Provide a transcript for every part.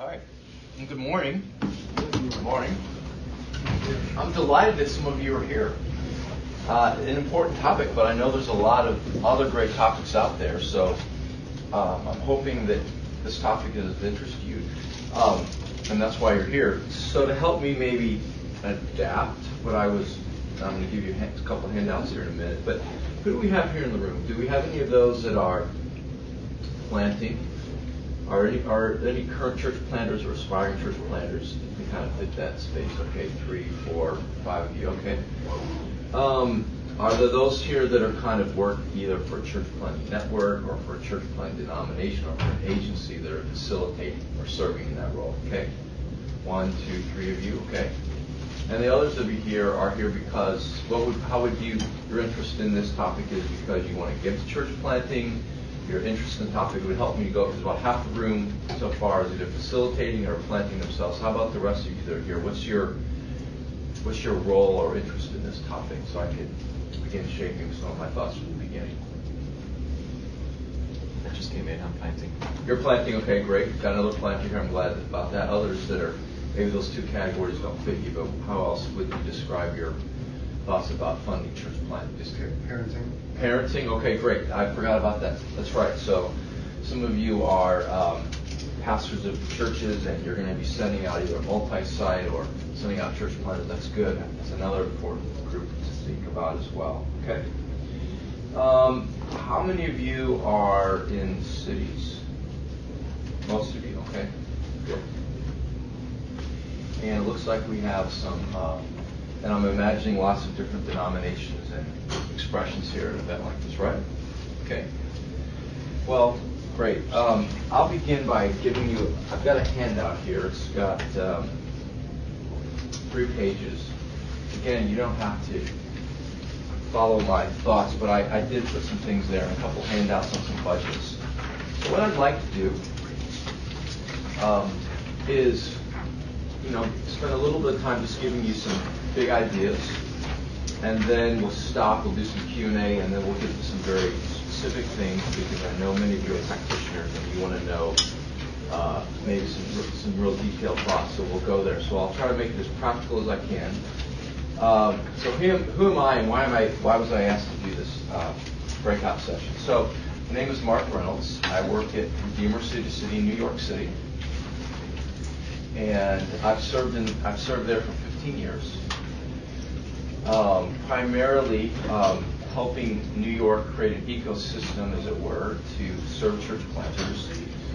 All right. Well, good morning. Good morning. I'm delighted that some of you are here. An important topic, but I know there's a lot of other great topics out there, so I'm hoping that this topic is of interest to you, and that's why you're here. So to help me maybe adapt what I'm going to give you a couple of handouts here in a minute, but who do we have here in the room? Do we have any of those that are planting? Are any current church planters or aspiring church planters? We kind of fit that space. Okay, 3, 4, 5 of you. Okay. Are there those here that are kind of work either for a church planting network or for a church planting denomination or for an agency that are facilitating or serving in that role? Okay. 1, 2, 3 of you. Okay. And the others of you here are here because your interest in this topic is because you want to get to church planting. Your interest in the topic would help me to go, because about half the room so far is either facilitating or planting themselves. How about the rest of you that are here? What's your role or interest in this topic, so I can begin shaping some of my thoughts from the beginning? I just came in. I'm planting. You're planting. Okay, great. Got another planter here. I'm glad about that. Others that are, maybe those two categories don't fit you, but how else would you describe your thoughts about funding church planting? Just parenting. Parenting, okay, great. I forgot about that. That's right. So some of you are pastors of churches, and you're going to be sending out either multi-site or sending out church planters. That's good. That's another important group to think about as well. Okay. How many of you are in cities? Most of you, okay. Good. And it looks like we have some, and I'm imagining lots of different denominations and expressions here at an event like this, right? Okay. Well, great. I'll begin by giving you, I've got a handout here. It's got 3 pages. Again, you don't have to follow my thoughts, but I did put some things there and a couple handouts on some budgets. So what I'd like to do is, spend a little bit of time just giving you some big ideas, and then we'll stop, we'll do some Q&A, and then we'll get to some very specific things, because I know many of you are practitioners and you want to know maybe some real detailed thoughts, so we'll go there. So I'll try to make it as practical as I can. So who am I, and why was I asked to do this breakout session? So my name is Mark Reynolds. I work at Redeemer City City in New York City, and I've served there for 15 years. Primarily helping New York create an ecosystem, as it were, to serve church planters,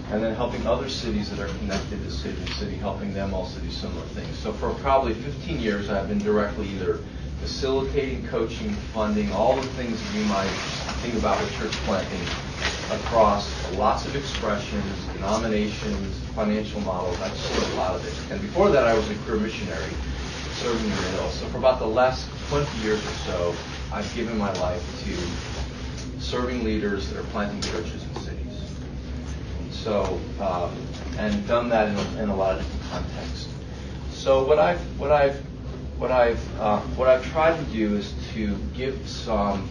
and then helping other cities that are connected to city, helping them also do similar things. So for probably 15 years, I've been directly either facilitating, coaching, funding, all the things that you might think about with church planting across lots of expressions, denominations, financial models. I've seen a lot of it. And before that, I was a career missionary serving in Reynolds. So for about the last 20 years or so, I've given my life to serving leaders that are planting churches in cities. So, and done that in a lot of different contexts. So what I've tried to do is to give some,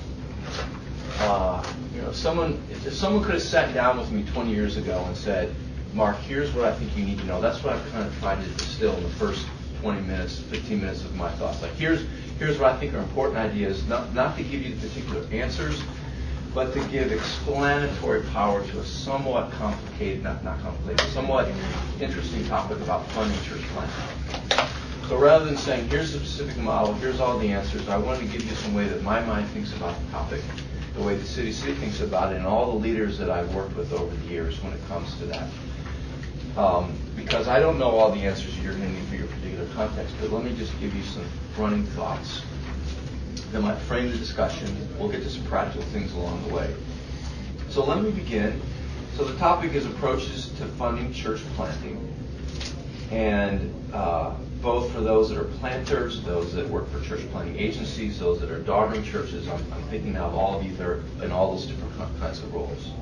if someone could have sat down with me 20 years ago and said, Mark, here's what I think you need to know. That's what I've kind of tried to distill in the first 20 minutes, 15 minutes of my thoughts. Like, here's what I think are important ideas, not to give you the particular answers, but to give explanatory power to a somewhat complicated, not complicated, somewhat interesting topic about funding church planting. So rather than saying, here's the specific model, here's all the answers, I wanted to give you some way that my mind thinks about the topic, the way the city thinks about it, and all the leaders that I've worked with over the years when it comes to that. Because I don't know all the answers you're going to need for your particular context, but let me just give you some running thoughts that might frame the discussion. We'll get to some practical things along the way. So let me begin. So the topic is approaches to funding church planting, and both for those that are planters, those that work for church planting agencies, those that are daughtering churches. I'm thinking now of all of you that are in all those different kinds of roles.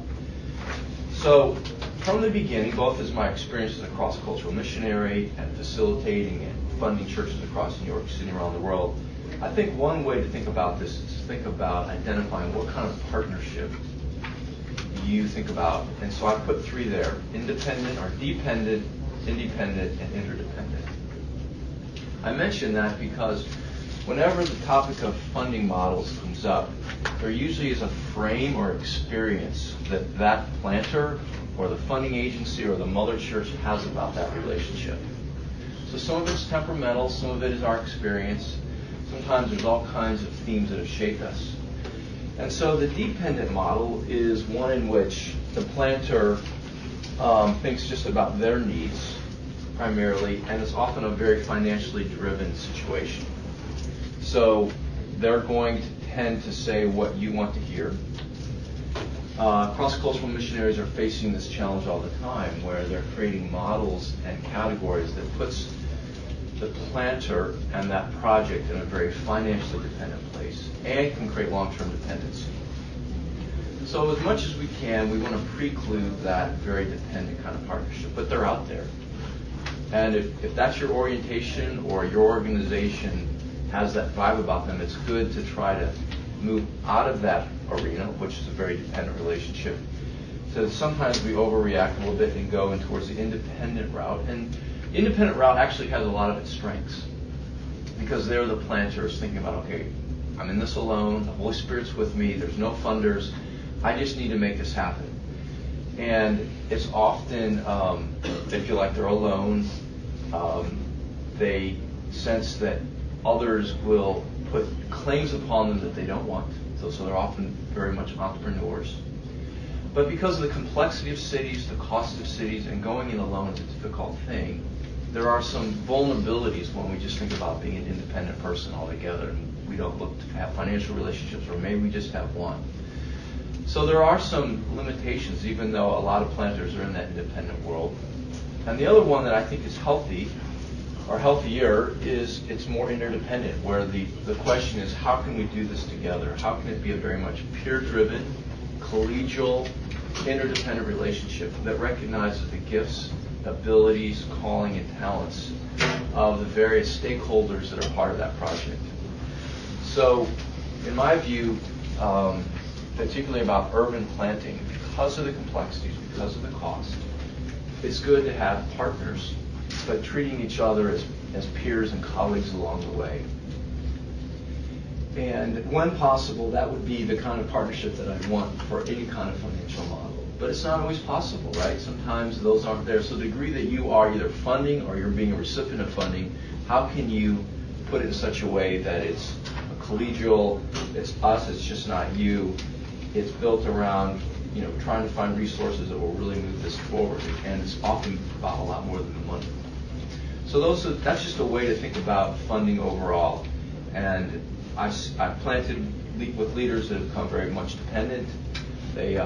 So from the beginning, both as my experience as a cross-cultural missionary and facilitating and funding churches across New York City and around the world, I think one way to think about this is to think about identifying what kind of partnership you think about. And so I put 3 there: independent or dependent, independent, and interdependent. I mention that because whenever the topic of funding models comes up, there usually is a frame or experience that that planter or the funding agency or the mother church has about that relationship. So some of it's temperamental, some of it is our experience. Sometimes there's all kinds of themes that have shaped us. And so the dependent model is one in which the planter thinks just about their needs primarily, and it's often a very financially driven situation. So they're going to tend to say what you want to hear. Cross-cultural missionaries are facing this challenge all the time, where they're creating models and categories that puts the planter and that project in a very financially dependent place and can create long-term dependency. So as much as we can, we want to preclude that very dependent kind of partnership, but they're out there. And if that's your orientation or your organization has that vibe about them, it's good to try to move out of that arena, which is a very dependent relationship. So sometimes we overreact a little bit and go in towards the independent route. And the independent route actually has a lot of its strengths because they're the planters thinking about, okay, I'm in this alone, the Holy Spirit's with me, there's no funders, I just need to make this happen. And it's often, they feel like they're alone. They sense that others will put claims upon them that they don't want. So they're often very much entrepreneurs. But because of the complexity of cities, the cost of cities, and going in alone is a difficult thing, there are some vulnerabilities when we just think about being an independent person altogether. And we don't look to have financial relationships, or maybe we just have one. So there are some limitations, even though a lot of planters are in that independent world. And the other one that I think is healthy, or healthier, is it's more interdependent, where the question is, how can we do this together? How can it be a very much peer-driven, collegial, interdependent relationship that recognizes the gifts, abilities, calling, and talents of the various stakeholders that are part of that project? So, in my view, particularly about urban planting, because of the complexities, because of the cost, it's good to have partners, but treating each other as peers and colleagues along the way. And when possible, that would be the kind of partnership that I'd want for any kind of financial model. But it's not always possible, right? Sometimes those aren't there. So the degree that you are either funding or you're being a recipient of funding, how can you put it in such a way that it's a collegial, it's us, it's just not you. It's built around, trying to find resources that will really move this forward. And it's often about a lot more than the money. So that's just a way to think about funding overall. And I've planted with leaders that have become very much dependent. They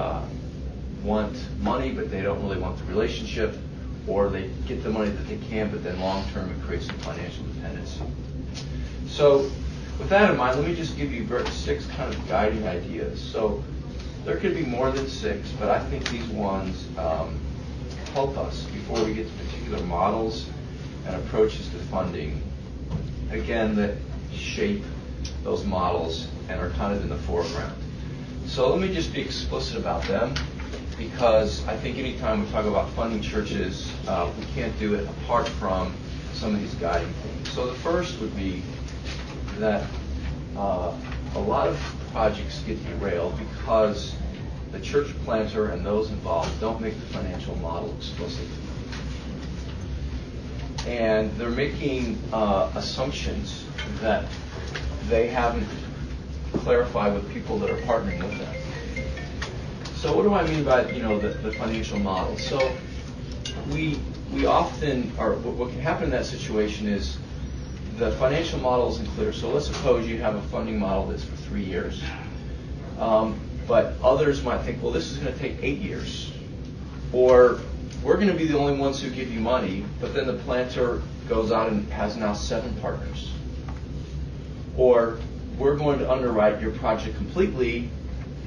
want money, but they don't really want the relationship. Or they get the money that they can, but then long term it creates some financial dependency. So with that in mind, let me just give you 6 kind of guiding ideas. So there could be more than 6, but I think these ones help us before we get to particular models and approaches to funding, again, that shape those models and are kind of in the foreground. So let me just be explicit about them, because I think anytime we talk about funding churches, we can't do it apart from some of these guiding themes. So the first would be that a lot of projects get derailed because the church planter and those involved don't make the financial model explicit. And they're making assumptions that they haven't clarified with people that are partnering with them. So what do I mean by the financial model? So we often, or what can happen in that situation is the financial model isn't clear. So let's suppose you have a funding model that's for 3 years. But others might think, well, this is going to take 8 years. Or we're going to be the only ones who give you money, but then the planter goes out and has now 7 partners. Or we're going to underwrite your project completely,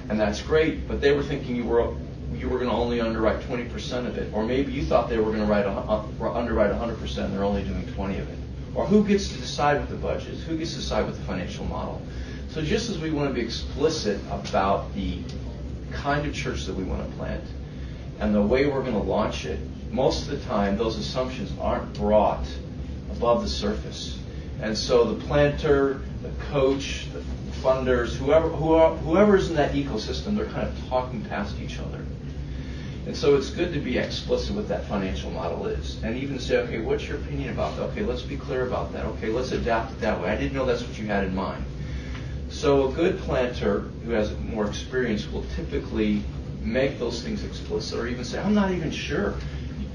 and that's great, but they were thinking you were going to only underwrite 20% of it. Or maybe you thought they were going to underwrite 100% and they're only doing 20 of it. Or who gets to decide what the budget is? Who gets to decide what the financial model? So just as we want to be explicit about the kind of church that we want to plant and the way we're going to launch it, most of the time those assumptions aren't brought above the surface. And so the planter, the coach, the funders, whoever's in that ecosystem, they're kind of talking past each other. And so it's good to be explicit what that financial model is. And even say, okay, what's your opinion about that? Okay, let's be clear about that. Okay, let's adapt it that way. I didn't know that's what you had in mind. So a good planter who has more experience will typically make those things explicit, or even say, I'm not even sure.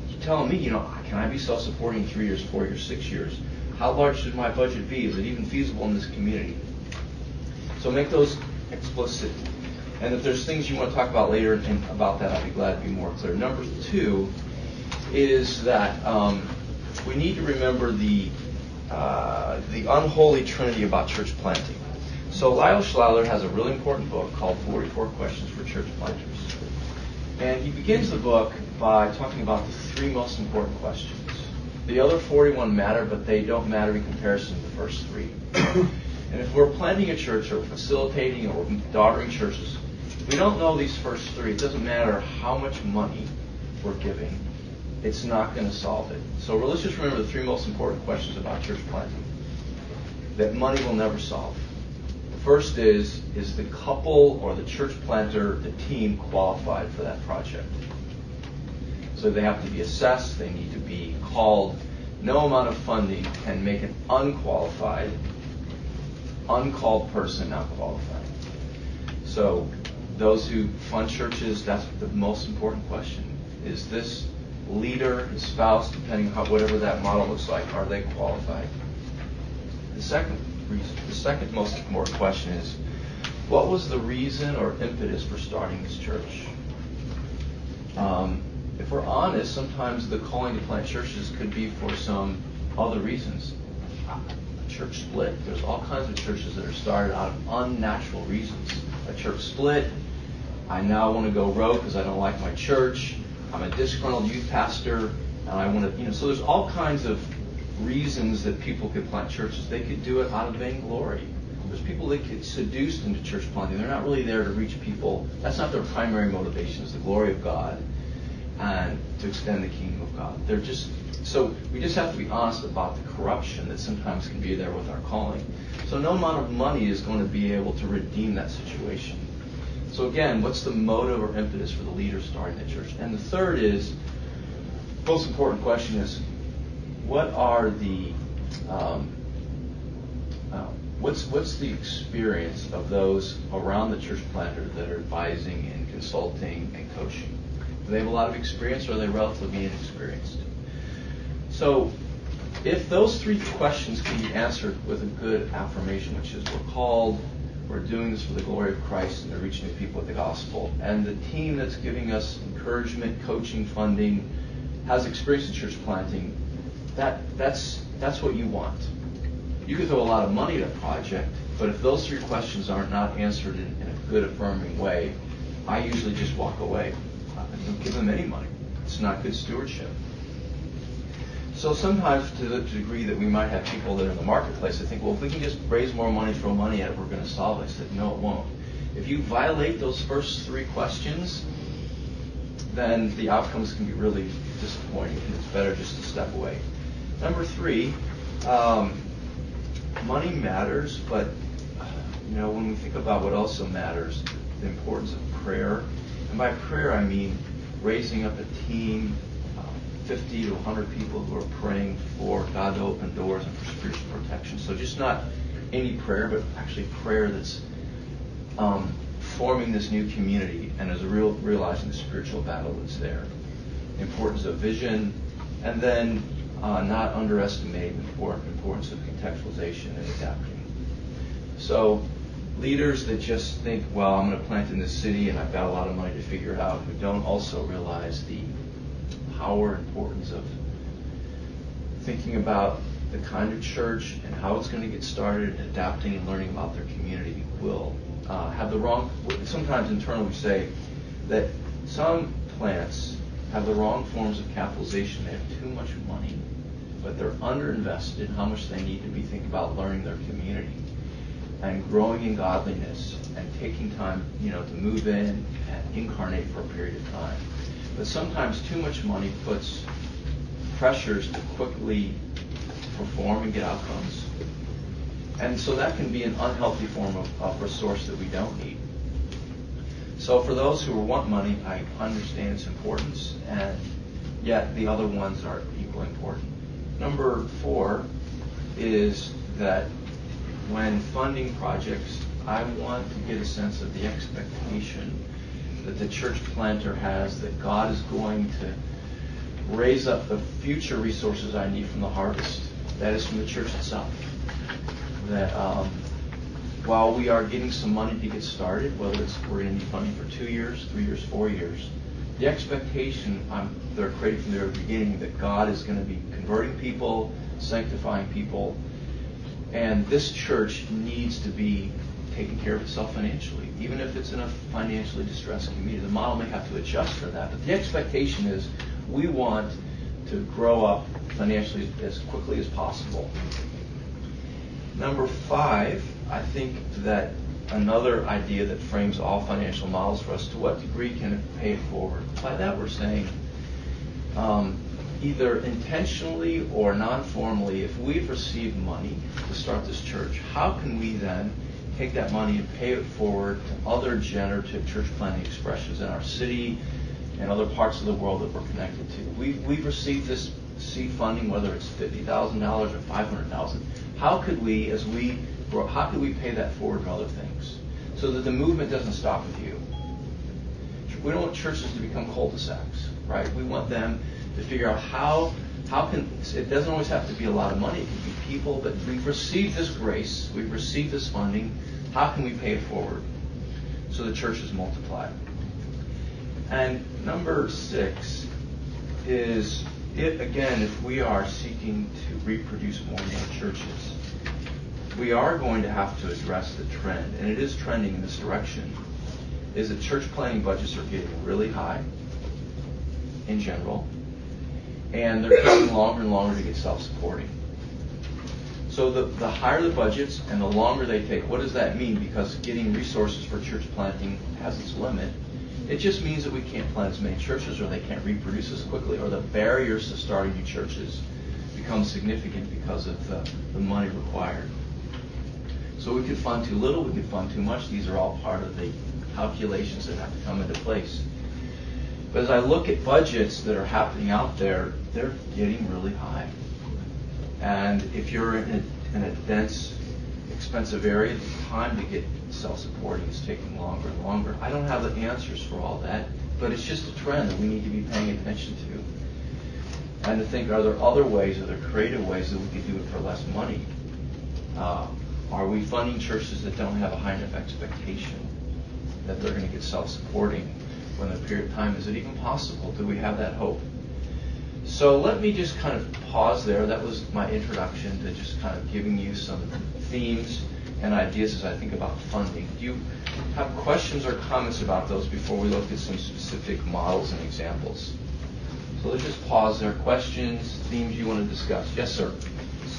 You're telling me, can I be self-supporting in 3 years, 4 years, 6 years? How large should my budget be? Is it even feasible in this community? So make those explicit. And if there's things you want to talk about later and about that, I'll be glad to be more clear. Number 2 is that we need to remember the unholy trinity about church planting. So Lyle Schleiler has a really important book called 44 Questions for Church Planters. And he begins the book by talking about the 3 most important questions. The other 41 matter, but they don't matter in comparison to the first 3. And if we're planting a church or facilitating or daughtering churches, if we don't know these first 3, it doesn't matter how much money we're giving. It's not going to solve it. So let's just remember the 3 most important questions about church planting that money will never solve. The first is the couple or the church planter, the team, qualified for that project? So they have to be assessed, they need to be called. No amount of funding can make an unqualified, uncalled person not qualified. So those who fund churches, that's the most important question. Is this leader, his spouse, depending on whatever that model looks like, are they qualified? The second most important question is, what was the reason or impetus for starting this church? If we're honest, sometimes the calling to plant churches could be for some other reasons. A church split. There's all kinds of churches that are started out of unnatural reasons. A church split. I now want to go rogue because I don't like my church. I'm a disgruntled youth pastor, and I want to, so there's all kinds of reasons that people could plant churches. They could do it out of vainglory. There's people that get seduced into church planting. They're not really there to reach people. That's not their primary motivation. It's the glory of God and to extend the kingdom of God. So we just have to be honest about the corruption that sometimes can be there with our calling. So no amount of money is going to be able to redeem that situation. So again, what's the motive or impetus for the leader starting the church? And the third is, most important question is, what are the what's the experience of those around the church planter that are advising and consulting and coaching? Do they have a lot of experience, or are they relatively inexperienced? So if those 3 questions can be answered with a good affirmation, which is we're doing this for the glory of Christ and to reach new people with the gospel, and the team that's giving us encouragement, coaching, funding, has experience in church planting, that's what you want. You can throw a lot of money at a project, but if those 3 questions are not answered in a good, affirming way, I usually just walk away. I don't give them any money. It's not good stewardship. So sometimes, to the degree that we might have people that are in the marketplace that think, well, if we can just raise more money, throw money at it, we're going to solve it. I said, no, it won't. If you violate those first 3 questions, then the outcomes can be really disappointing, and it's better just to step away. Number 3, money matters, but when we think about what also matters, the importance of prayer. And by prayer, I mean raising up a team, 50 to 100 people who are praying for God to open doors and for spiritual protection. So just not any prayer, but actually prayer that's forming this new community and is realizing the spiritual battle that's there. The importance of vision, and then not underestimating the importance of contextualization and adapting. So leaders that just think, well, I'm going to plant in this city and I've got a lot of money to figure it out, who don't also realize the power and importance of thinking about the kind of church and how it's going to get started, and adapting and learning about their community, will have the wrong. Sometimes internally we say that some plants have the wrong forms of capitalization. They have too much money, but they're underinvested in how much they need to be thinking about learning their community and growing in godliness and taking time, to move in and incarnate for a period of time. But sometimes too much money puts pressures to quickly perform and get outcomes. And so that can be an unhealthy form of resource that we don't need. So for those who want money, I understand its importance, and yet the other ones are equally important. Number 4 is that when funding projects, I want to get a sense of the expectation that the church planter has that God is going to raise up the future resources I need from the harvest. That is from the church itself. That while we are getting some money to get started, whether it's we're going to need funding for 2 years, 3 years, 4 years, the expectation they're creating from the very beginning that God is going to be converting people, sanctifying people, and this church needs to be taking care of itself financially, even if it's in a financially distressed community. The model may have to adjust for that, but the expectation is we want to grow up financially as quickly as possible. Number 5, I think that another idea that frames all financial models for us, to what degree can it pay it forward? By that we're saying either intentionally or non-formally, if we've received money to start this church, how can we then take that money and pay it forward to other generative church planting expressions in our city and other parts of the world that we're connected to? We've received this seed funding, whether it's $50,000 or $500,000. How could we, as we grow, how could we pay that forward to other things so that the movement doesn't stop with you? We don't want churches to become cul-de-sacs, right? We want them to figure out how can, it doesn't always have to be a lot of money, it can be people, but we've received this grace, we've received this funding, how can we pay it forward so the church is multiplied? And number 6 is, if we are seeking to reproduce more and more churches, we are going to have to address the trend, and it is trending in this direction, is that church planting budgets are getting really high in general, and they're taking longer and longer to get self-supporting. So the higher the budgets and the longer they take, what does that mean? Because getting resources for church planting has its limit. It just means that we can't plant as many churches, or they can't reproduce as quickly, or the barriers to starting new churches become significant because of the money required. So we could fund too little, we could fund too much. These are all part of the calculations that have to come into place. But as I look at budgets that are happening out there, they're getting really high. And if you're in a dense, expensive area, the time to get self-supporting is taking longer and longer. I don't have the answers for all that, but it's just a trend that we need to be paying attention to. And to think, are there other ways, are there creative ways that we could do it for less money? Are we funding churches that don't have a high enough expectation that they're going to get self-supporting when the period of time? Is it even possible? Do we have that hope? So let me just kind of pause there. That was my introduction to just kind of giving you some themes and ideas as I think about funding. Do you have questions or comments about those before we look at some specific models and examples? So let's just pause there. Questions, themes you want to discuss? Yes, sir.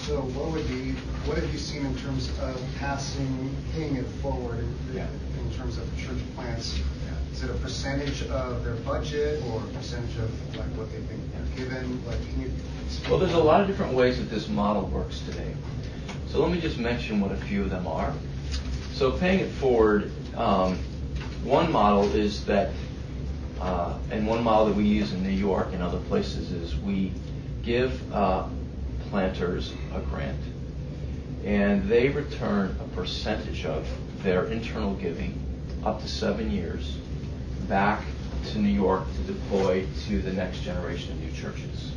So what have you seen in terms of paying it forward in terms of church plants? Is it a percentage of their budget or a percentage of like what they've been given? Like, can you well, there's a lot of different ways that this model works today. So let me just mention what a few of them are. So paying it forward, one model is that, and one model that we use in New York and other places is we give planters a grant, and they return a percentage of their internal giving up to 7 years back to New York to deploy to the next generation of new churches.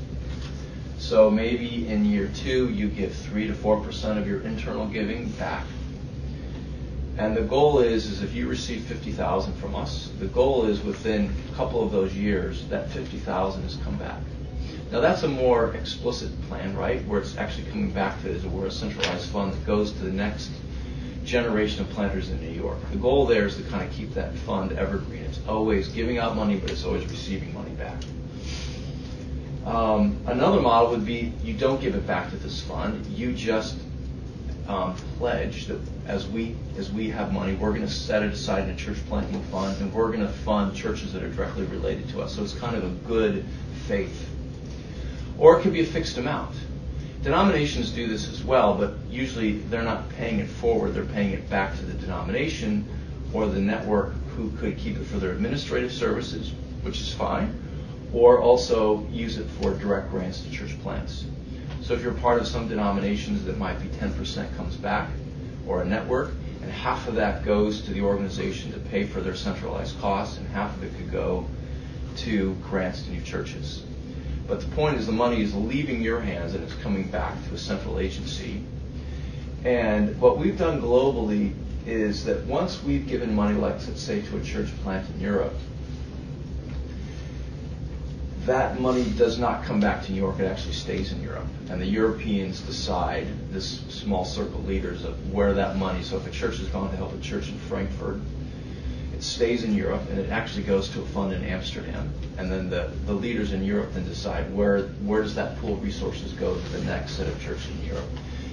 So maybe in year 2 you give 3 to 4% of your internal giving back. And the goal is if you receive $50,000 from us, the goal is within a couple of those years that $50,000 has come back. Now that's a more explicit plan, right? Where it's actually coming back to, as it were, a centralized fund that goes to the next generation of planters in New York. The goal there is to kind of keep that fund evergreen. It's always giving out money, but it's always receiving money back. Another model would be you don't give it back to this fund. You just pledge that as we have money, we're going to set it aside in a church planting fund, and we're going to fund churches that are directly related to us. So it's kind of a good faith. Or it could be a fixed amount. Denominations do this as well, but usually they're not paying it forward. They're paying it back to the denomination or the network, who could keep it for their administrative services, which is fine, or also use it for direct grants to church plants. So if you're part of some denominations, that might be 10% comes back, or a network, and half of that goes to the organization to pay for their centralized costs, and half of it could go to grants to new churches. But the point is, the money is leaving your hands and it's coming back to a central agency. And what we've done globally is that once we've given money, like let's say to a church plant in Europe, that money does not come back to New York. It actually stays in Europe. And the Europeans decide, this small circle of leaders, of where that money, so if a church is going to help a church in Frankfurt, it stays in Europe, and it actually goes to a fund in Amsterdam. And then the leaders in Europe then decide where does that pool of resources go to the next set of churches in Europe.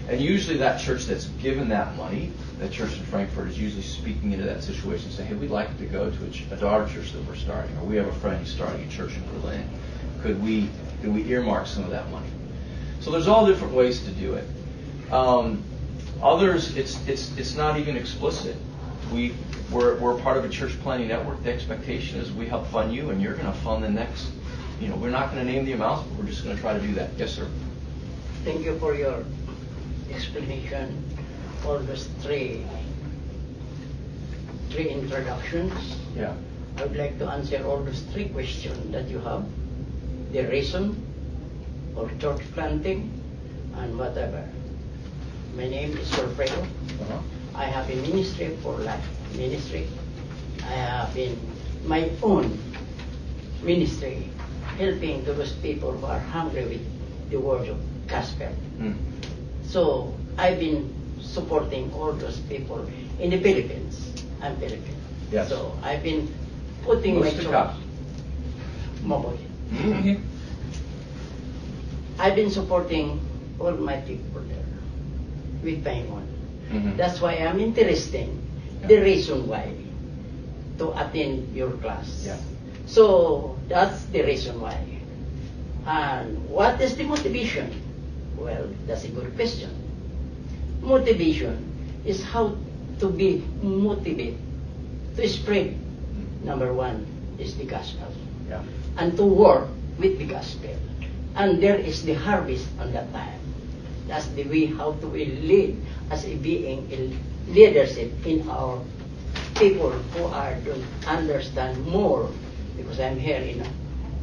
And usually that church that's given that money, that church in Frankfurt, is usually speaking into that situation and saying, hey, we'd like to go to a daughter church that we're starting, or we have a friend who's starting a church in Berlin. Could we earmark some of that money? So there's all different ways to do it. Others, it's not even explicit. We're part of a church planting network. The expectation is we help fund you, and you're going to fund the next. We're not going to name the amounts, but we're just going to try to do that. Yes, sir. Thank you for your explanation. All those three introductions. Yeah. I would like to answer all those three questions that you have. The reason for church planting and whatever. My name is Wilfredo. I have a ministry for life ministry. I have in my own ministry helping those people who are hungry with the word of gospel. So I've been supporting all those people in the Philippines. I'm Filipino. Yes. So I've been putting my trust. I've been supporting all my people there with my own. That's why I'm interested in the reason why to attend your class. Yeah. So that's the reason why. And what is the motivation? Well, that's a good question. Motivation is how to be motivated to spread. Number one is the gospel. Yeah. And to work with the gospel. And there is the harvest on that time. That's the way how to lead as a being in leadership in our people who are don't understand more, because I'm here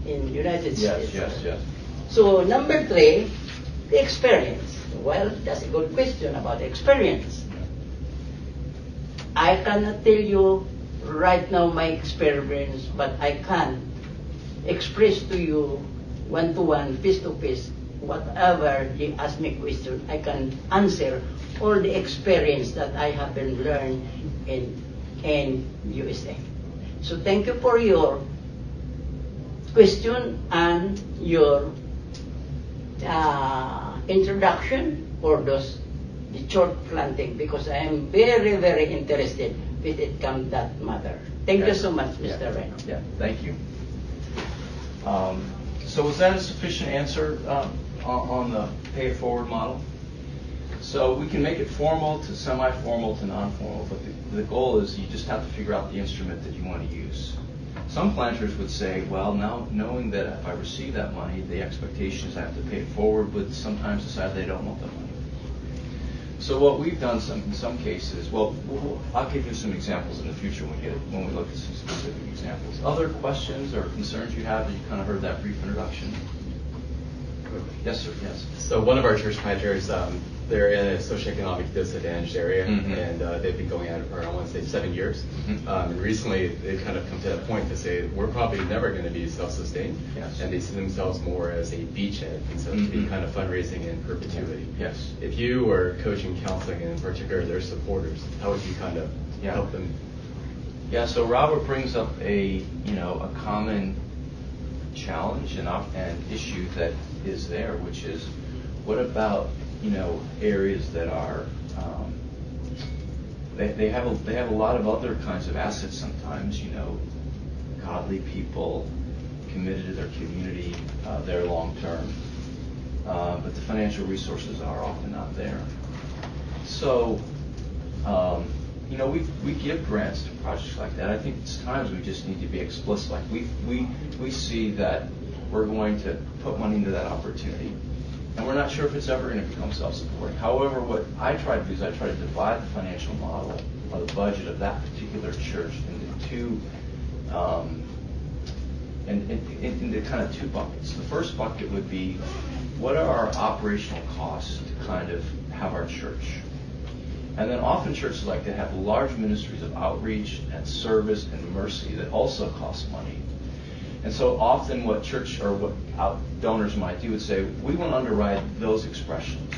in United States. Yes. So number three, the experience. Well, that's a good question about experience. I cannot tell you right now my experience, but I can express to you one-to-one, face-to-face, whatever you ask me question, I can answer all the experience that I have been learned in USA. So thank you for your question and your introduction for the church planting, because I am very, very interested with it come that matter. Thank you so much, Mr. Reynolds. Yeah, thank you. So was that a sufficient answer on the pay it forward model? So we can make it formal to semi-formal to non-formal, but the goal is you just have to figure out the instrument that you want to use. Some planters would say, well, now knowing that if I receive that money, the expectation is I have to pay it forward, but sometimes decide they don't want the money. So what we've done in some cases, I'll give you some examples in the future when we look at some specific examples. Other questions or concerns you have? You kind of heard that brief introduction. Yes, sir. Yes. So one of our church planters, they're in a socioeconomic disadvantaged area, and they've been going at it for, I want to say, 7 years. And recently, they've kind of come to that point to say, we're probably never going to be self-sustained. Yes. And they see themselves more as a beachhead, and so to be kind of fundraising in perpetuity. Yes. If you were coaching, counseling, and in particular their supporters, how would you kind of help them? Yeah, so Robert brings up a common challenge and issue that is there, which is, what about areas that are They have a lot of other kinds of assets sometimes, godly people committed to their community, their long term, but the financial resources are often not there. So, we give grants to projects like that. I think it's times we just need to be explicit. Like we see that we're going to put money into that opportunity, and we're not sure if it's ever going to become self-supporting. However, what I try to do is I try to divide the financial model or the budget of that particular church into into kind of two buckets. The first bucket would be, what are our operational costs to kind of have our church? And then often churches like to have large ministries of outreach and service and mercy that also cost money. And so often what church or what donors might do would say, we want to underwrite those expressions.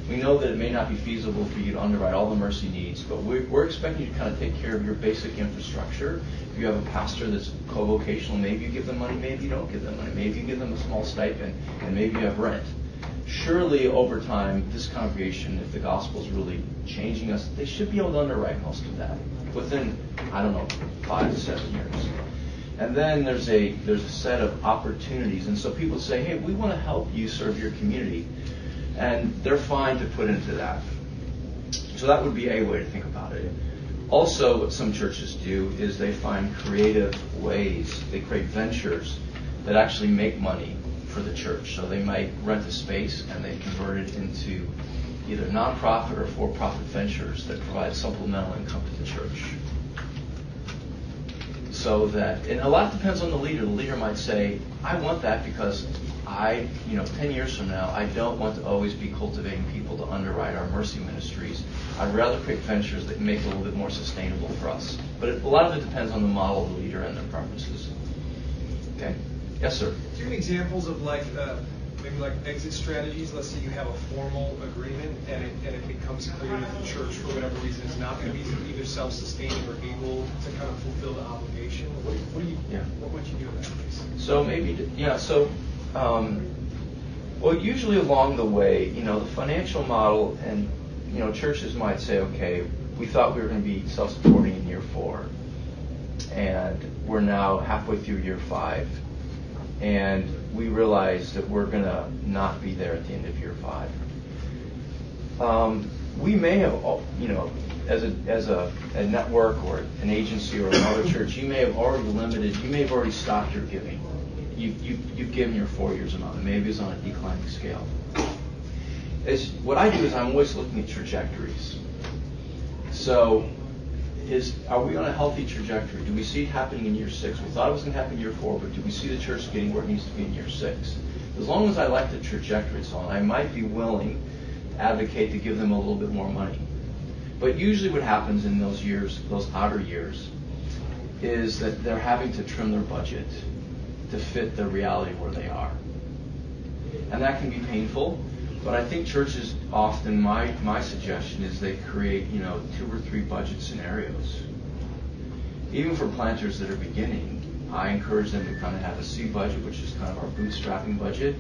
We know that it may not be feasible for you to underwrite all the mercy needs, but we're expecting you to kind of take care of your basic infrastructure. If you have a pastor that's co-vocational, maybe you give them money, maybe you don't give them money. Maybe you give them a small stipend, and maybe you have rent. Surely over time, this congregation, if the gospel is really changing us, they should be able to underwrite most of that within, 5 to 7 years. And then there's a set of opportunities. And so people say, hey, we want to help you serve your community. And they're fine to put into that. So that would be a way to think about it. Also, what some churches do is they find creative ways. They create ventures that actually make money for the church. So they might rent a space and they convert it into either nonprofit or for-profit ventures that provide supplemental income to the church. So that, and a lot depends on the leader. The leader might say, I want that because 10 years from now, I don't want to always be cultivating people to underwrite our mercy ministries. I'd rather create ventures that make it a little bit more sustainable for us. But a lot of it depends on the model of the leader and their preferences. Okay? Yes, sir. Do you have examples of maybe exit strategies? Let's say you have a formal agreement and it becomes clear that the church, for whatever reason, is not going to be either self-sustaining or able to kind of fulfill the obligation. What would you do in that case? So well, usually along the way, the financial model and, churches might say, okay, we thought we were going to be self-supporting in year 4, and we're now halfway through year 5, and we realize that we're going to not be there at the end of year 5. We may have, as a network or an agency or another church, you may have already stopped your giving. You've given your 4 years amount. Maybe it's on a declining scale. What I do is I'm always looking at trajectories. So, are we on a healthy trajectory? Do we see it happening in year 6? We thought it was going to happen in year 4, but do we see the church getting where it needs to be in year 6? As long as I like the trajectory it's on, I might be willing to advocate to give them a little bit more money. But usually what happens in those years, those outer years, is that they're having to trim their budget to fit the reality where they are. And that can be painful, but I think churches often, my suggestion is they create, 2 or 3 budget scenarios. Even for planters that are beginning, I encourage them to kind of have a C budget, which is kind of our bootstrapping budget,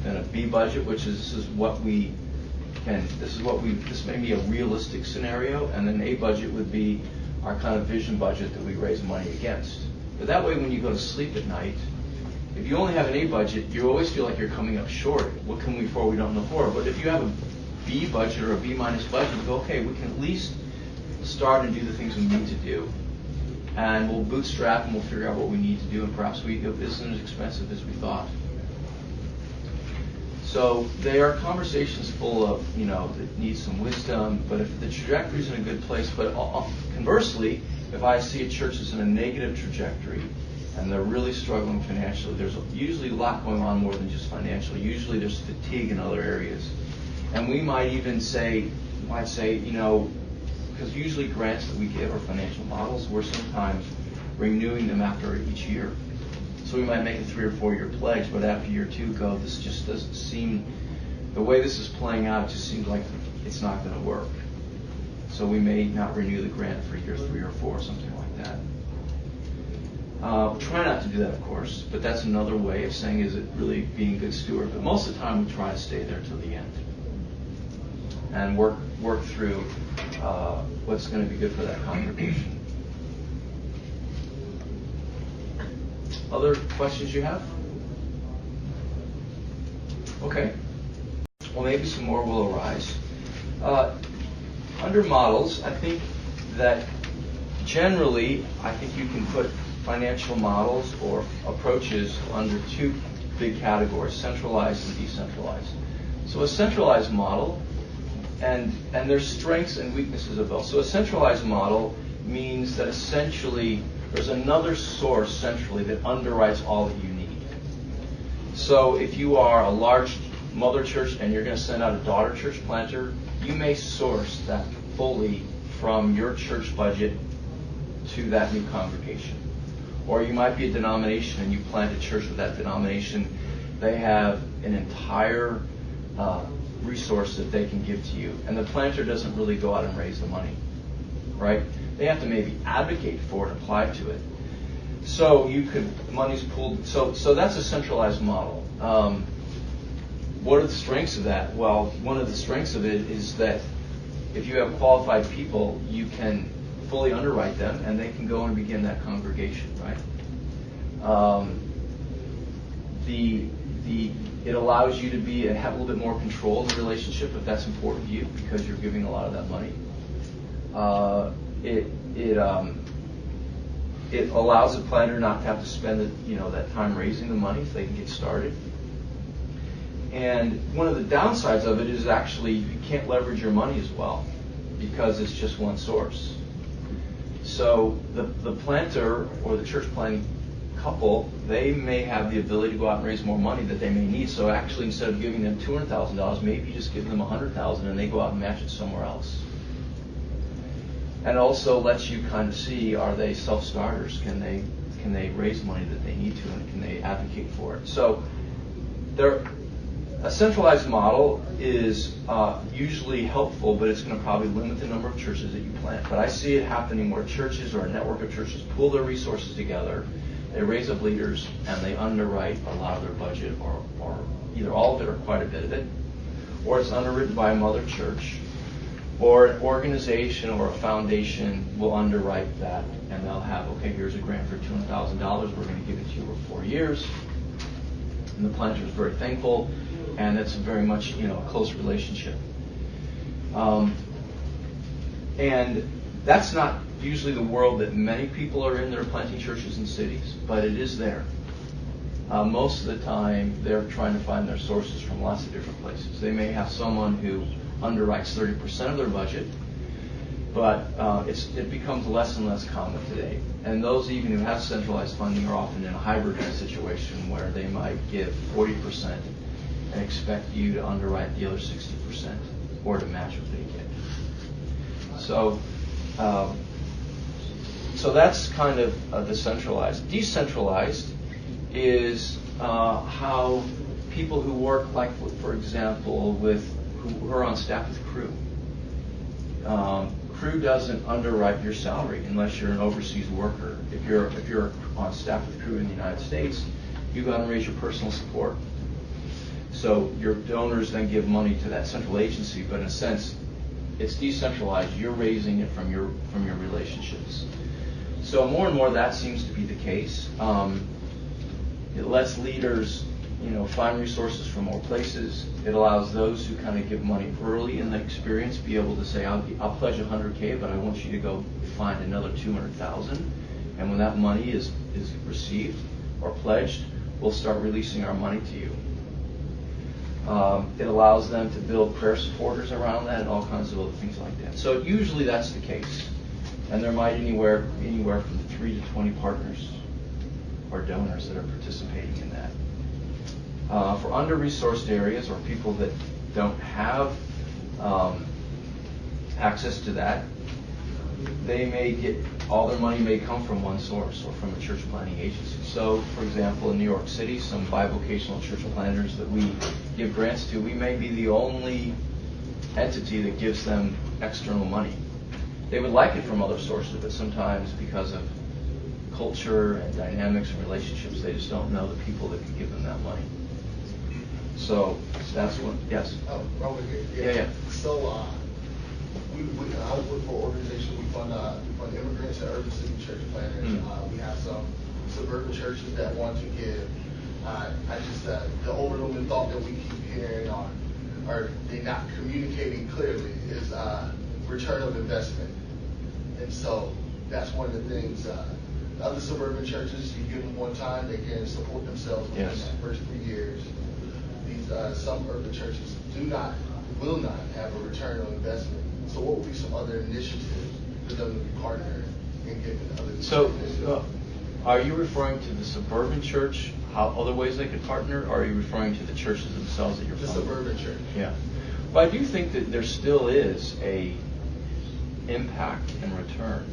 then a B budget, which is this may be a realistic scenario, and then A budget would be our kind of vision budget that we raise money against. But that way when you go to sleep at night, if you only have an A budget, you always feel like you're coming up short. What can we afford we don't know for? But if you have a B budget or a B minus budget, you go, okay, we can at least start and do the things we need to do. And we'll bootstrap and we'll figure out what we need to do, and perhaps it isn't as expensive as we thought. So they are conversations full of, that need some wisdom, but if the trajectory's in a good place, but conversely, if I see a church that's in a negative trajectory and they're really struggling financially, there's usually a lot going on more than just financial. Usually there's fatigue in other areas. And we might even say, because usually grants that we give are financial models, we're sometimes renewing them after each year. So we might make a 3 or 4 year pledge, but after year 2 this just doesn't seem, the way this is playing out, it just seems like it's not going to work. So we may not renew the grant for year 3 or 4, something like that. Try not to do that, of course, but that's another way of saying, is it really being a good steward? But most of the time we try to stay there till the end. and work through what's going to be good for that congregation. Other questions you have? Okay. Well, maybe some more will arise. Under models, I think that generally, I think you can put financial models or approaches under two big categories, centralized and decentralized. So a centralized model, and there's strengths and weaknesses of both. So a centralized model means that essentially there's another source centrally that underwrites all that you need. So if you are a large mother church and you're going to send out a daughter church planter, you may source that fully from your church budget to that new congregation. Or you might be a denomination and you plant a church with that denomination. They have an entire resource that they can give to you. And the planter doesn't really go out and raise the money, right? They have to maybe advocate for it, apply to it. So money's pooled. So that's a centralized model. What are the strengths of that? Well, one of the strengths of it is that if you have qualified people, you can fully underwrite them, and they can go and begin that congregation, right? It allows you to have a little bit more control of the relationship if that's important to you, because you're giving a lot of that money. It allows the planner not to have to spend that time raising the money if they can get started. And one of the downsides of it is actually you can't leverage your money as well because it's just one source. So the planter or the church planting couple, they may have the ability to go out and raise more money that they may need. So actually, instead of giving them $200,000, maybe you just give them $100,000 and they go out and match it somewhere else. And also lets you kind of see, are they self-starters? Can they raise money that they need to, and can they advocate for it? So a centralized model is usually helpful, but it's going to probably limit the number of churches that you plant. But I see it happening where churches or a network of churches pool their resources together, they raise up leaders, and they underwrite a lot of their budget, or either all of it or quite a bit of it, or it's underwritten by a mother church, or an organization or a foundation will underwrite that, and they'll have, okay, here's a grant for $200,000, we're going to give it to you over 4 years. And the planter is very thankful, and it's very much a close relationship. And that's not usually the world that many people are in that are planting churches in cities, but it is there. Most of the time, they're trying to find their sources from lots of different places. They may have someone who underwrites 30% of their budget, but it becomes less and less common today. And those even who have centralized funding are often in a hybrid situation where they might give 40% and expect you to underwrite the other 60% or to match what they get. So that's kind of the centralized. Decentralized is how people who work, like for example, who are on staff with Crew. Crew doesn't underwrite your salary unless you're an overseas worker. If you're on staff with Crew in the United States, you go out and raise your personal support. So your donors then give money to that central agency, but in a sense, it's decentralized. You're raising it from your relationships. So more and more that seems to be the case. It lets leaders, find resources from more places. It allows those who kind of give money early in the experience be able to say, I'll pledge $100K, but I want you to go find another $200,000. And when that money is received or pledged, we'll start releasing our money to you. It allows them to build prayer supporters around that and all kinds of other things like that. So usually that's the case. And there might anywhere from 3 to 20 partners or donors that are participating in that. For under-resourced areas or people that don't have access to that, all their money may come from one source or from a church planting agency. So, for example, in New York City, some bivocational church planters that we give grants to, we may be the only entity that gives them external money. They would like it from other sources, but sometimes because of culture and dynamics and relationships, they just don't know the people that can give them that money. So that's what, yes. Oh, over here. Yeah. So, I work for an organization, we fund immigrants and urban city church planners. We have some suburban churches that want to give. The overwhelming thought that we keep hearing are they not communicating clearly is return of investment. And so that's one of the things, other suburban churches, you give them one time, they can support themselves within that first 3 years. These some urban churches will not have a return on investment. So what would be some other initiatives for them to partner and get other? So, are you referring to the suburban church? How other ways they could partner? Or are you referring to the churches themselves that you're The funding? suburban church. Yeah. Well, I do think that there still is a impact and return.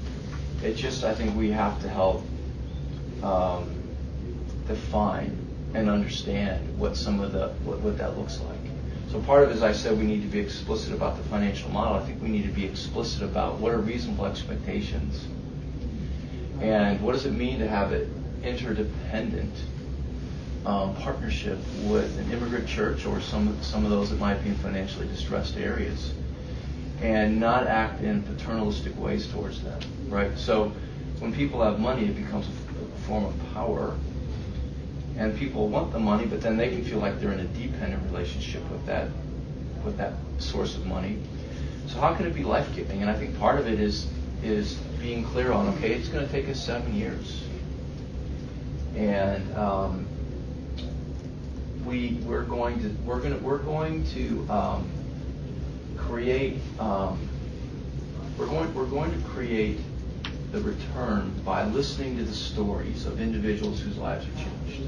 It just, I think we have to help define and understand what what that looks like. So part of it, as I said, we need to be explicit about the financial model. I think we need to be explicit about what are reasonable expectations, and what does it mean to have an interdependent partnership with an immigrant church or some of those that might be in financially distressed areas, and not act in paternalistic ways towards them, right? So when people have money, it becomes a form of power, and people want the money, but then they can feel like they're in a dependent relationship with that source of money. So how can it be life-giving? And I think part of it is being clear on, okay, it's going to take us 7 years, and we're going to create the return by listening to the stories of individuals whose lives are changed.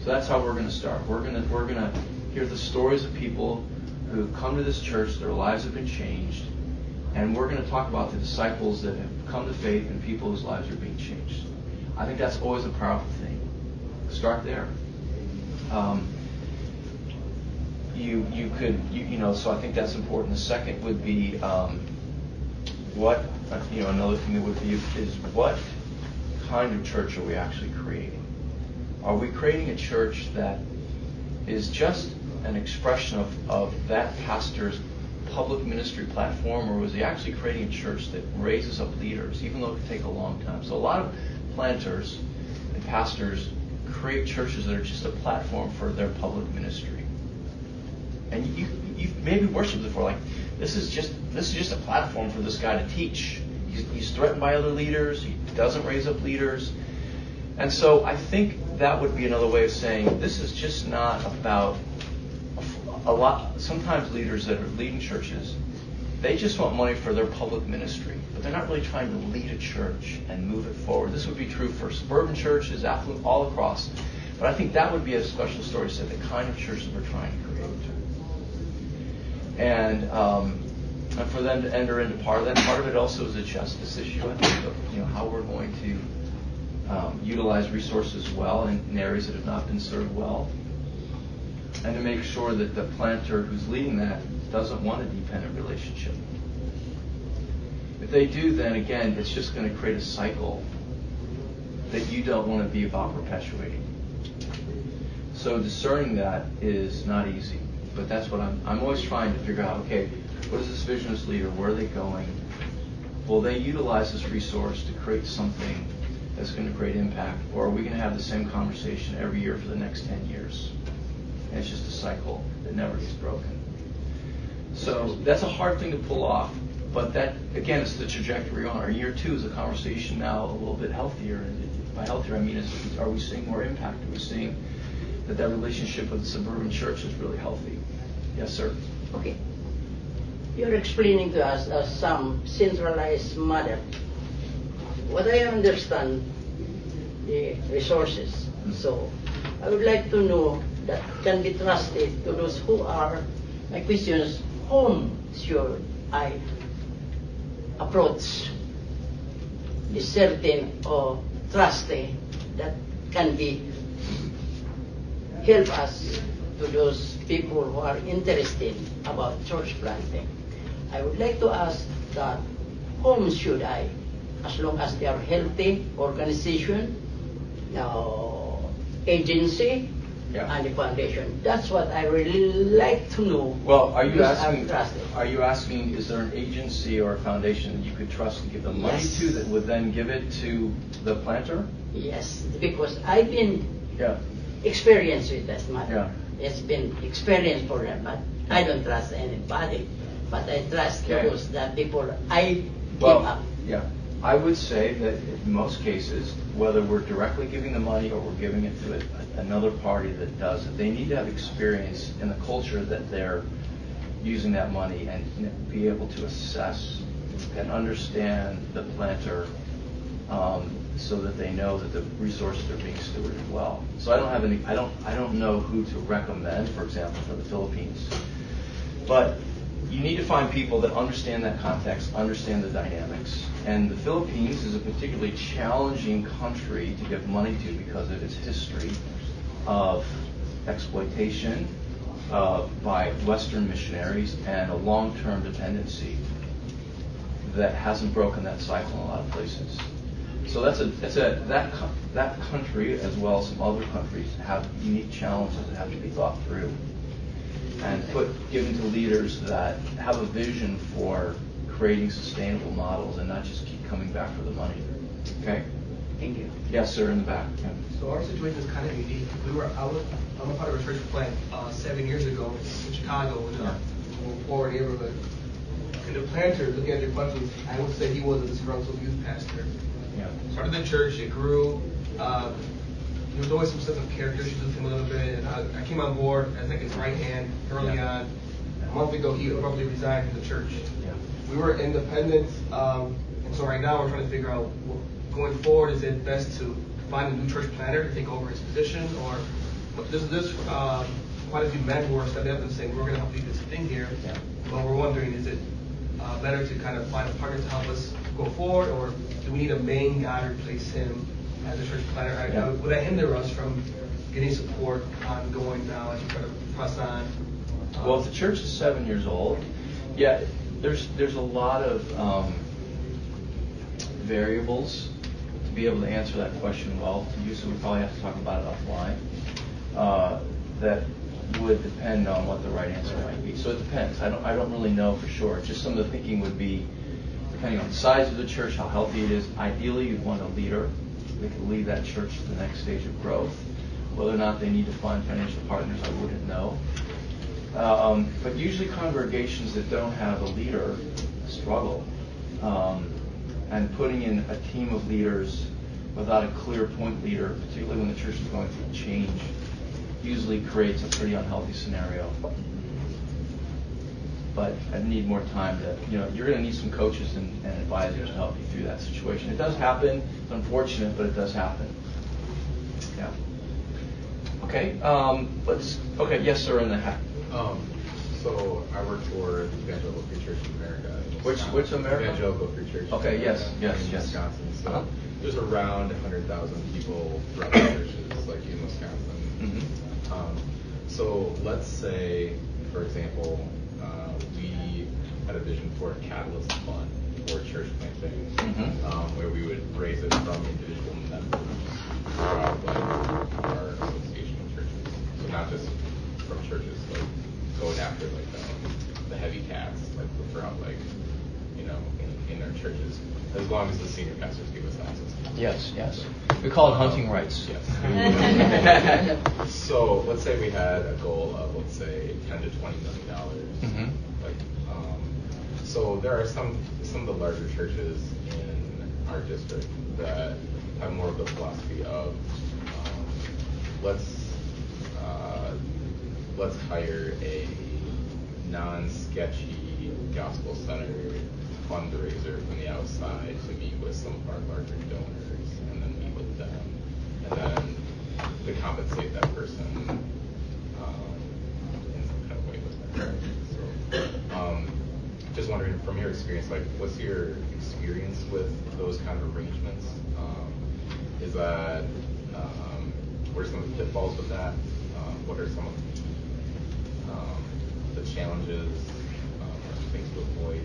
So that's how we're going to start. We're going to hear the stories of people who have come to this church, their lives have been changed, and we're going to talk about the disciples that have come to faith and people whose lives are being changed. I think that's always a powerful thing. Start there. So I think that's important. The second would be another thing that would be is what kind of church are we actually creating? Are we creating a church that is just an expression of that pastor's public ministry platform, or was he actually creating a church that raises up leaders, even though it could take a long time? So a lot of planters and pastors create churches that are just a platform for their public ministry. And you've maybe worshipped before, like this is just a platform for this guy to teach. He's threatened by other leaders. He doesn't raise up leaders. And so I think that would be another way of saying this is just not about sometimes leaders that are leading churches, they just want money for their public ministry, but they're not really trying to lead a church and move it forward. This would be true for suburban churches, affluent, all across. But I think that would be a special story to say the kind of churches we're trying to create. And for them to enter into part of that. Part of it also is a justice issue. I think how we're going to utilize resources well in areas that have not been served well, and to make sure that the planter who's leading that doesn't want a dependent relationship. If they do, then again, it's just going to create a cycle that you don't want to be about perpetuating. So discerning that is not easy, but that's what I'm always trying to figure out. Okay, what is this visionist leader? Where are they going? Will they utilize this resource to create something that's going to create impact, or are we going to have the same conversation every year for the next 10 years? And it's just a cycle that never gets broken. So that's a hard thing to pull off, but that, again, is the trajectory we're on. Our year 2 is a conversation now a little bit healthier. And by healthier, I mean, are we seeing more impact? Are we seeing that relationship with the suburban church is really healthy? Yes, sir. Okay. You're explaining to us some centralized model. What I understand, the resources. So I would like to know that can be trusted to those who are, my question is, whom should I approach? Is certain or trusted that can be help us to those people who are interested about church planting. I would like to ask that whom should I, as long as they are healthy organization, agency, Yeah. and the foundation. That's what I really like to know. Well, are you because I'm asking? trusted. Are you asking? Is there an agency or a foundation that you could trust to give the money Yes. to that would then give it to the planter? Yes, because I've been Yeah. experienced with that matter. Yeah. It's been experience for them, but I don't trust anybody. But I trust Okay. those that people I give Well, up. yeah. I would say that in most cases, whether we're directly giving the money or we're giving it to another party that does it, they need to have experience in the culture that they're using that money and be able to assess and understand the planter so that they know that the resources are being stewarded well. So I don't have any. I don't know who to recommend, for example, for the Philippines, but you need to find people that understand that context, understand the dynamics. And the Philippines is a particularly challenging country to give money to because of its history of exploitation by Western missionaries and a long-term dependency that hasn't broken that cycle in a lot of places. So that country, as well as some other countries, have unique challenges that have to be thought through and given to leaders that have a vision for creating sustainable models and not just keep coming back for the money. Okay? Thank you. Yes, sir, in the back. Yeah. So our situation is kind of unique. I'm a part of a church plant 7 years ago in Chicago in a poor neighborhood. And the planter, looking at your questions, I would say he was a disgruntled youth pastor. Yeah. Started the church, it grew. There was always some sense of character issues with him a little bit, and I came on board as like his right hand early on. A month ago, he abruptly resigned from the church. Yeah. We were independent, and so right now we're trying to figure out, going forward, is it best to find a new church planter to take over his position, or there's quite a few men who are stepping up and saying, we're going to help lead this thing here, but we're wondering, is it better to kind of find a partner to help us go forward, or do we need a main guy to replace him as a church planner? Yeah. Would that hinder us from getting support ongoing now as we try to press on? Well, if the church is 7 years old, yeah, there's a lot of variables to be able to answer that question well. To you, so we probably have to talk about it offline. That would depend on what the right answer might be. So it depends. I don't really know for sure. Just some of the thinking would be depending on the size of the church, how healthy it is. Ideally, you'd want a leader that can lead that church to the next stage of growth. Whether or not they need to find financial partners, I wouldn't know. But usually congregations that don't have a leader struggle. And putting in a team of leaders without a clear point leader, particularly when the church is going through change, usually creates a pretty unhealthy scenario. But I need more time to, you're going to need some coaches and advisors to help you through that situation. It does happen. It's unfortunate, but it does happen. Yeah. Okay. Okay. Yes, sir. In the hat. So I work for the Evangelical Free Church of America. Which America? Evangelical Free Church. Okay. Yes. In Wisconsin. So there's around 100,000 people throughout the churches, like in Wisconsin. Mm-hmm. So let's say, for example, we had a vision for a catalyst fund for church planting, where we would raise it from individual members throughout our association of churches. So not just from churches, like going after the heavy tax, like throughout in our churches, as long as the senior pastors give us access. Yes. We call it hunting rights. Yes. So let's say we had a goal of, let's say, $10 to $20 million. So there are some of the larger churches in our district that have more of the philosophy of let's hire a non-sketchy gospel-centered fundraiser from the outside to meet with some of our larger donors and then meet with them and then to compensate that person in some kind of way with that. So just wondering from your experience, what's your experience with those kind of arrangements? Is that what are some of the pitfalls with that? What are some of the challenges, things to avoid?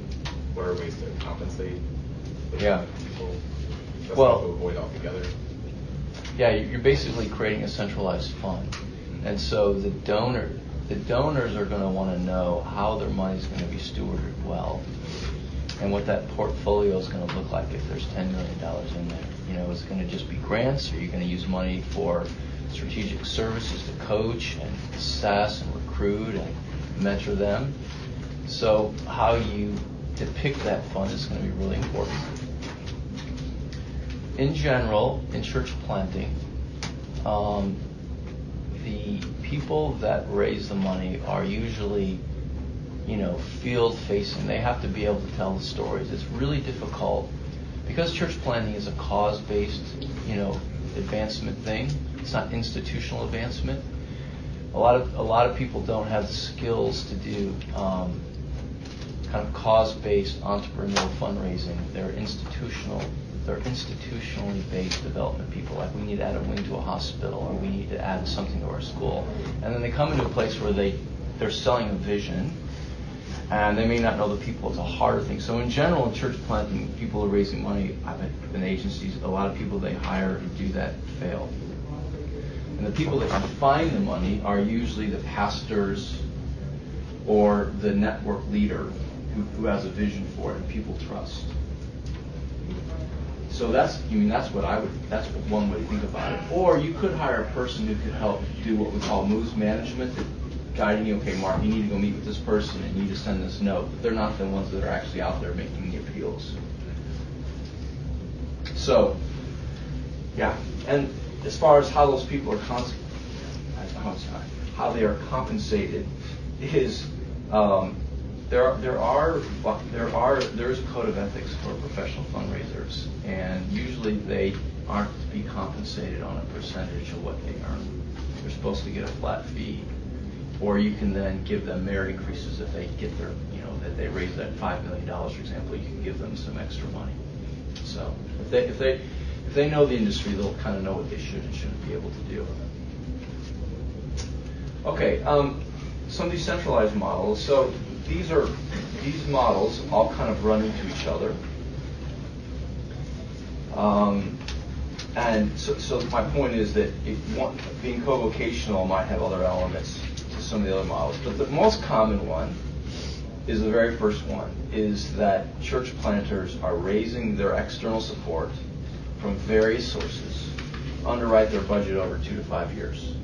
What are ways to compensate people? That's not to avoid altogether. Yeah, you're basically creating a centralized fund. And so the donors are going to want to know how their money is going to be stewarded well, and what that portfolio is going to look like if there's $10 million in there. You know, is it going to just be grants, or are you going to use money for strategic services to coach and assess and recruit and mentor them? So how you depict that fund is going to be really important. In general, in church planting, the people that raise the money are usually, field facing. They have to be able to tell the stories. It's really difficult because church planting is a cause-based, advancement thing. It's not institutional advancement. A lot of people don't have the skills to do kind of cause-based entrepreneurial fundraising. They're institutionally based development people. Like, we need to add a wing to a hospital, or we need to add something to our school. And then they come into a place where they're selling a vision, and they may not know the people. It's a harder thing. So in general, in church planting, people are raising money. I've been in agencies. A lot of people they hire to do that fail. And the people that can find the money are usually the pastors or the network leader who has a vision for it and people trust. So that's one way to think about it. Or you could hire a person who could help do what we call moves management, guiding you. Okay, Mark, you need to go meet with this person and you need to send this note. But they're not the ones that are actually out there making the appeals. So, yeah. And as far as how those people are how they are compensated is there is a code of ethics for professional fundraisers, and usually they aren't to be compensated on a percentage of what they earn. They're supposed to get a flat fee, or you can then give them merit increases if they get their, that they raise that $5 million, for example. You can give them some extra money. So if they know the industry, they'll kind of know what they should and shouldn't be able to do. Okay, some decentralized models. So these models all kind of run into each other. And so my point is that being co-vocational might have other elements to some of the other models. But the most common one is the very first one, is that church planters are raising their external support from various sources, underwrite their budget over 2 to 5 years.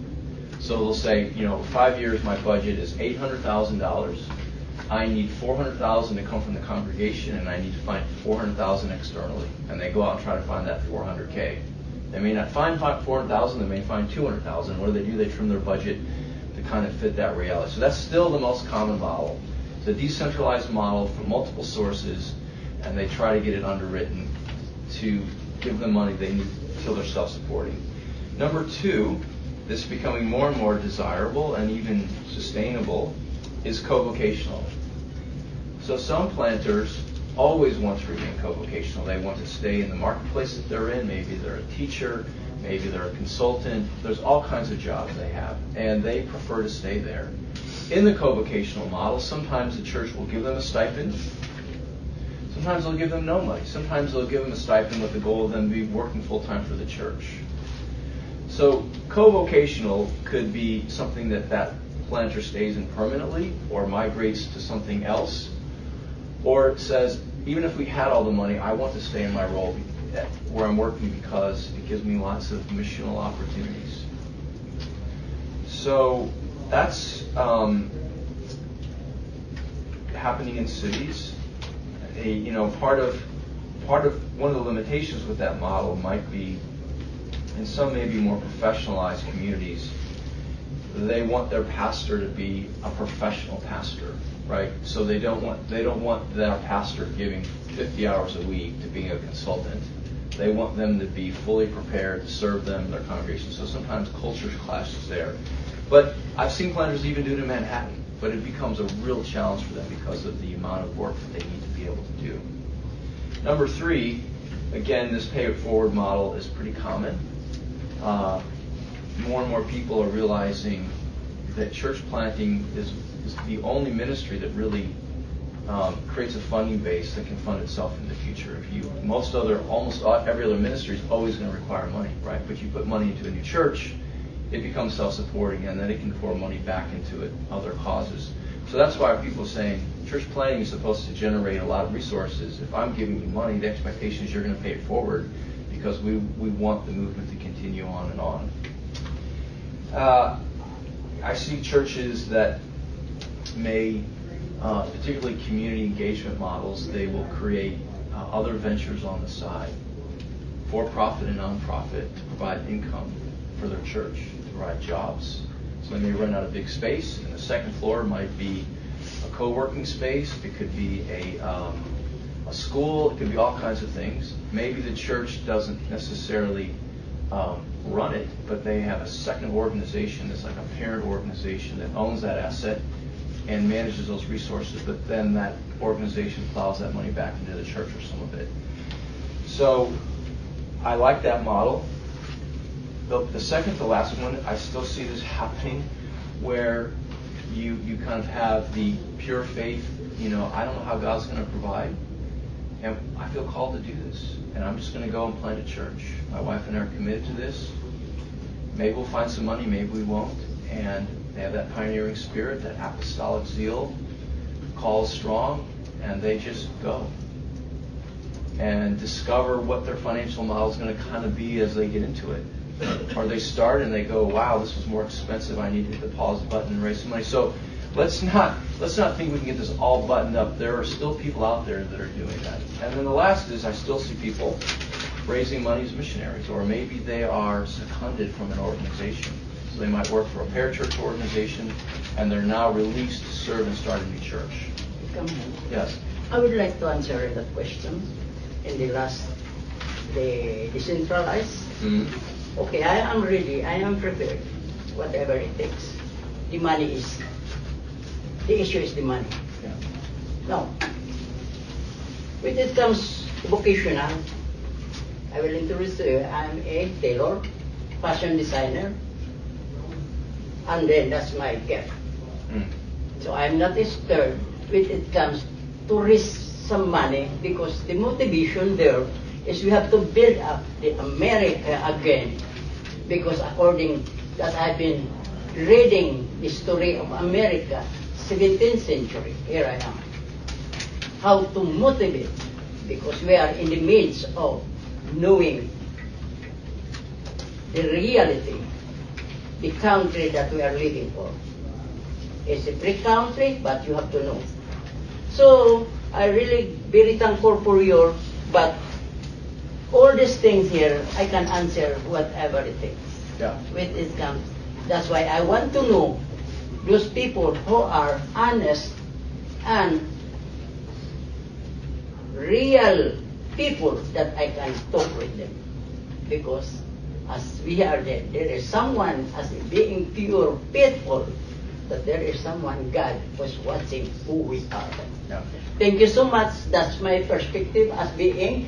So they'll say, 5 years my budget is $800,000. I need $400,000 to come from the congregation, and I need to find $400,000 externally. And they go out and try to find that $400K. They may not find $400,000. They may find $200,000. What do? They trim their budget to kind of fit that reality. So that's still the most common model. It's a decentralized model from multiple sources, and they try to get it underwritten to give them money they need until they're self-supporting. Number 2, this becoming more and more desirable and even sustainable, is co-vocational. So some planters always want to remain co-vocational. They want to stay in the marketplace that they're in. Maybe they're a teacher, maybe they're a consultant. There's all kinds of jobs they have, and they prefer to stay there. In the co-vocational model, sometimes the church will give them a stipend. Sometimes they'll give them no money. Sometimes they'll give them a stipend with the goal of them being working full-time for the church. So co-vocational could be something that planter stays in permanently or migrates to something else, or it says, even if we had all the money, I want to stay in my role where I'm working because it gives me lots of missional opportunities. So that's happening in cities. Part of one of the limitations with that model might be, in some maybe more professionalized communities, they want their pastor to be a professional pastor, right? So they don't want their pastor giving 50 hours a week to being a consultant. They want them to be fully prepared to serve them and their congregation. So sometimes culture clashes there. But I've seen planters even do it in Manhattan, but it becomes a real challenge for them because of the amount of work that they need to be able to do. Number 3, again, this pay it forward model is pretty common. More and more people are realizing that church planting is the only ministry that really creates a funding base that can fund itself in the future. Almost every other ministry is always going to require money, right? But you put money into a new church, it becomes self-supporting, and then it can pour money back into it, other causes. So that's why people are saying church planting is supposed to generate a lot of resources. If I'm giving you money, the expectation is you're going to pay it forward, because we want the movement to continue on and on. I see churches that may, particularly community engagement models, they will create other ventures on the side, for-profit and non-profit, to provide income for their church, to provide jobs. So they may rent out a big space, and the second floor might be a co-working space. It could be a school. It could be all kinds of things. Maybe the church doesn't necessarily run it, but they have a second organization that's like a parent organization that owns that asset and manages those resources, but then that organization plows that money back into the church or some of it. So I like that model. The second to last one, I still see this happening, where you kind of have the pure faith, I don't know how God's going to provide, and I feel called to do this, and I'm just going to go and plant a church. My wife and I are committed to this. Maybe we'll find some money, maybe we won't. And they have that pioneering spirit, that apostolic zeal, call is strong, and they just go and discover what their financial model is going to kind of be as they get into it. Or they start and they go, wow, this was more expensive, I need to hit the pause button and raise some money. So let's not think we can get this all buttoned up. There are still people out there that are doing that. And then the last is, I still see people raising money as missionaries, or maybe they are seconded from an organization. So they might work for a parachurch organization, and they're now released to serve and start a new church. Come on. Yes. I would like to answer that question. In the last, the Decentralized. Mm-hmm. Okay, I am ready. I am prepared. Whatever it takes. The money is, the issue is the money. Yeah. Now, when it comes to vocational, I will introduce you. I'm a tailor, fashion designer, and then that's my gift. So I'm not scared when it comes to risk some money, because the motivation there is we have to build up the America again, because according that I've been reading the story of America, 17th century, here I am, how to motivate, because we are in the midst of knowing the reality, the country that we are living for. It's a free country, but you have to know. So I really very thankful for your, but all these things here, I can answer whatever it takes. Yeah. When it comes. That's why I want to know those people who are honest and real people that I can talk with them. Because as we are there, there is someone, as being pure, faithful, that there is someone, God, who's watching who we are. Yeah. Thank you so much. That's my perspective as being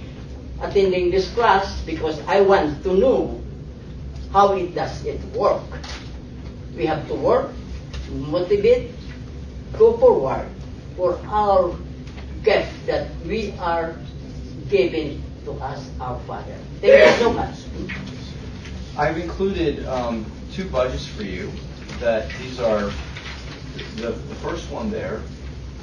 attending this class, because I want to know how it does it work. We have to work, motivate, go forward for our gift that we are giving to us, our Father. Thank you so much. I've included two budgets for you. That these are the first one there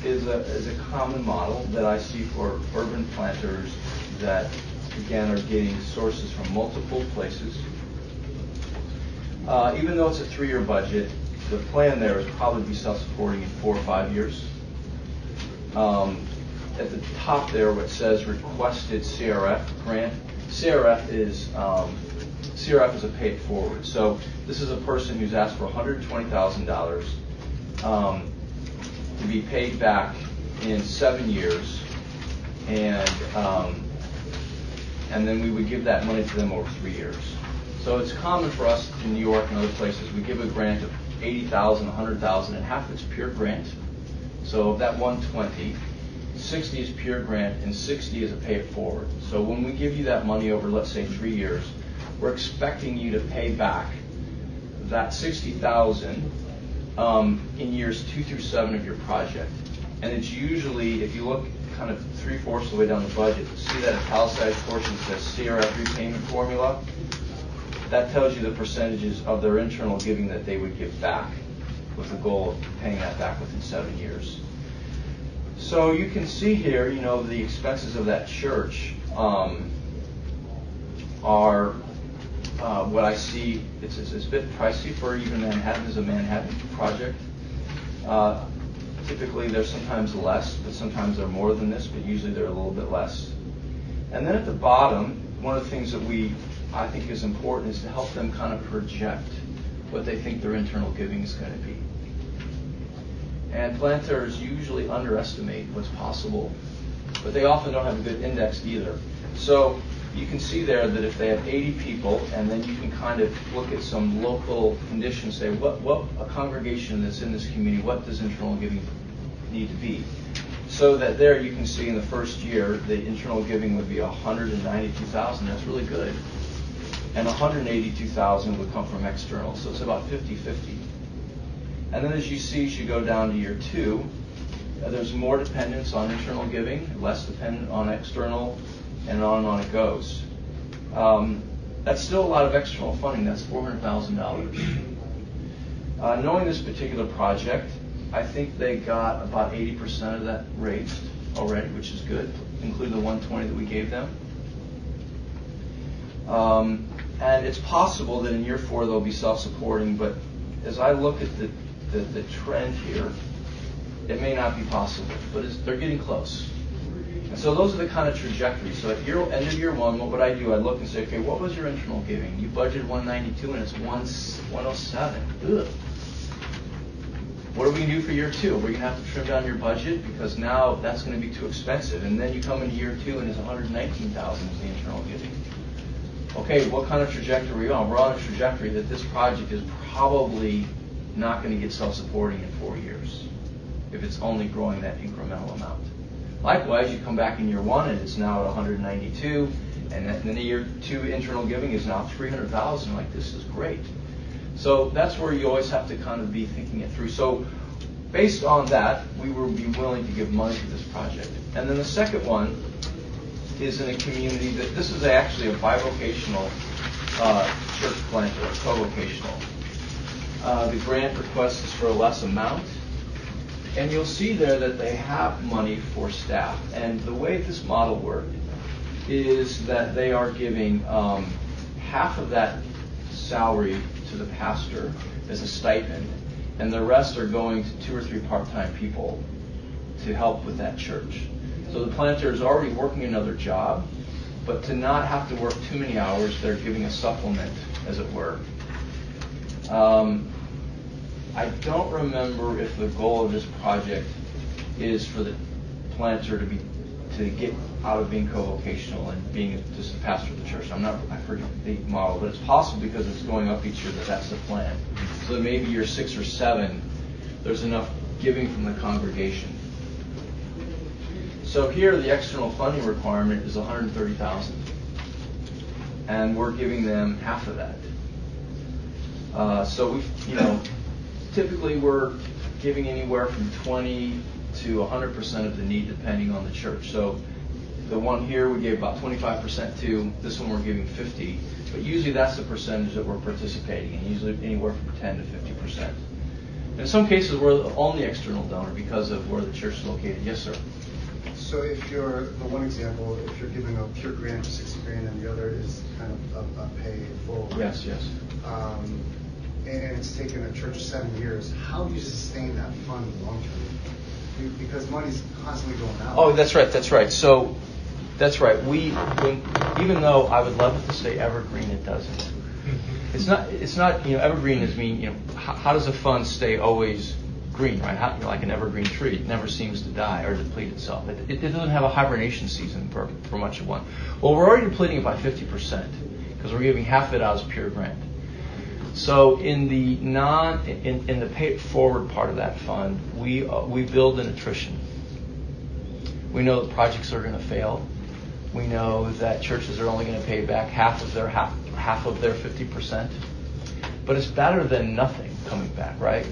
is a common model that I see for urban planters that again are getting sources from multiple places. Even though it's a 3-year budget, the plan there is probably be self-supporting in 4 or 5 years. At the top there, what says requested CRF grant. CRF is a pay it forward. So this is a person who's asked for $120,000 to be paid back in 7 years, and then we would give that money to them over 3 years. So it's common for us in New York and other places. We give a grant of $80,000, $100,000, and half of it's pure grant. So of that 120, 60 is pure grant, and 60 is a pay it forward. So when we give you that money over, let's say, 3 years, we're expecting you to pay back that $60,000 in years 2 through 7 of your project. And it's usually, if you look kind of 3/4 of the way down the budget, see that italicized portion that says CRF repayment formula? that tells you the percentages of their internal giving that they would give back, with the goal of paying that back within 7 years. So you can see here, the expenses of that church are what I see. It's a bit pricey for even Manhattan as a Manhattan project. Typically, they're sometimes less, but sometimes they're more than this, but usually they're a little bit less. And then at the bottom, one of the things that I think is important is to help them kind of project what they think their internal giving is going to be. And planters usually underestimate what's possible, but they often don't have a good index either. So you can see there that if they have 80 people, and then you can kind of look at some local conditions, say what a congregation that's in this community, what does internal giving need to be? So that there you can see in the first year, the internal giving would be $192,000. That's really good. And $182,000 would come from external. So it's about 50-50. And then as you see, as you go down to year 2, there's more dependence on internal giving, less dependent on external, and on it goes. That's still a lot of external funding. That's $400,000. Knowing this particular project, I think they got about 80% of that raised already, which is good, including the $120,000 that we gave them. And it's possible that in year 4 they'll be self-supporting, but as I look at the trend here, it may not be possible, but they're getting close. And so those are the kind of trajectories. So at end of year 1, what would I do? I'd look and say, okay, what was your internal giving? You budgeted 192 and it's 107. Ugh. What are we going to do for year 2? We're going to have to trim down your budget because now that's going to be too expensive. And then you come into year 2 and it's 119,000 is the internal giving. Okay, what kind of trajectory are we on? We're on a trajectory that this project is probably not going to get self-supporting in 4 years if it's only growing that incremental amount. Likewise, you come back in year 1 and it's now at 192, and then the year 2 internal giving is now 300,000. Like, this is great. So that's where you always have to kind of be thinking it through. So based on that, we will be willing to give money to this project. And then the second one is in a community that this is actually a bivocational church planter, a co-vocational. The grant request is for a less amount. And you'll see there that they have money for staff. And the way this model worked is that they are giving half of that salary to the pastor as a stipend, and the rest are going to 2 or 3 part-time people to help with that church. So the planter is already working another job, but to not have to work too many hours, they're giving a supplement, as it were. I don't remember if the goal of this project is for the planter to get out of being co-vocational and being just a pastor of the church. I forget the model, but it's possible because it's going up each year that's the plan. So that maybe year 6 or 7, there's enough giving from the congregation. So here the external funding requirement is $130,000, and we're giving them half of that. So we, typically we're giving anywhere from 20 to 100% of the need, depending on the church. So the one here we gave about 25% to. This one we're giving 50%, but usually that's the percentage that we're participating in. Usually anywhere from 10 to 50%. In some cases, we're the only external donor because of where the church is located. Yes, sir. So if you're, the one example, if you're giving a pure grant of $60,000 and the other is kind of a pay full. Yes. And it's taken a church 7 years, how do you sustain that fund long term? Because money's constantly going out. Oh, that's right. So that's right. Even though I would love it to say Evergreen, it doesn't. It's not. Evergreen is how does a fund stay always green, right? Like an evergreen tree, it never seems to die or deplete itself. It doesn't have a hibernation season for much of one. Well, we're already depleting it by 50% because we're giving half of it out as pure grant. So in the in the pay it forward part of that fund, we build in attrition. We know that projects are going to fail. We know that churches are only going to pay back half of their 50%. But it's better than nothing coming back, right?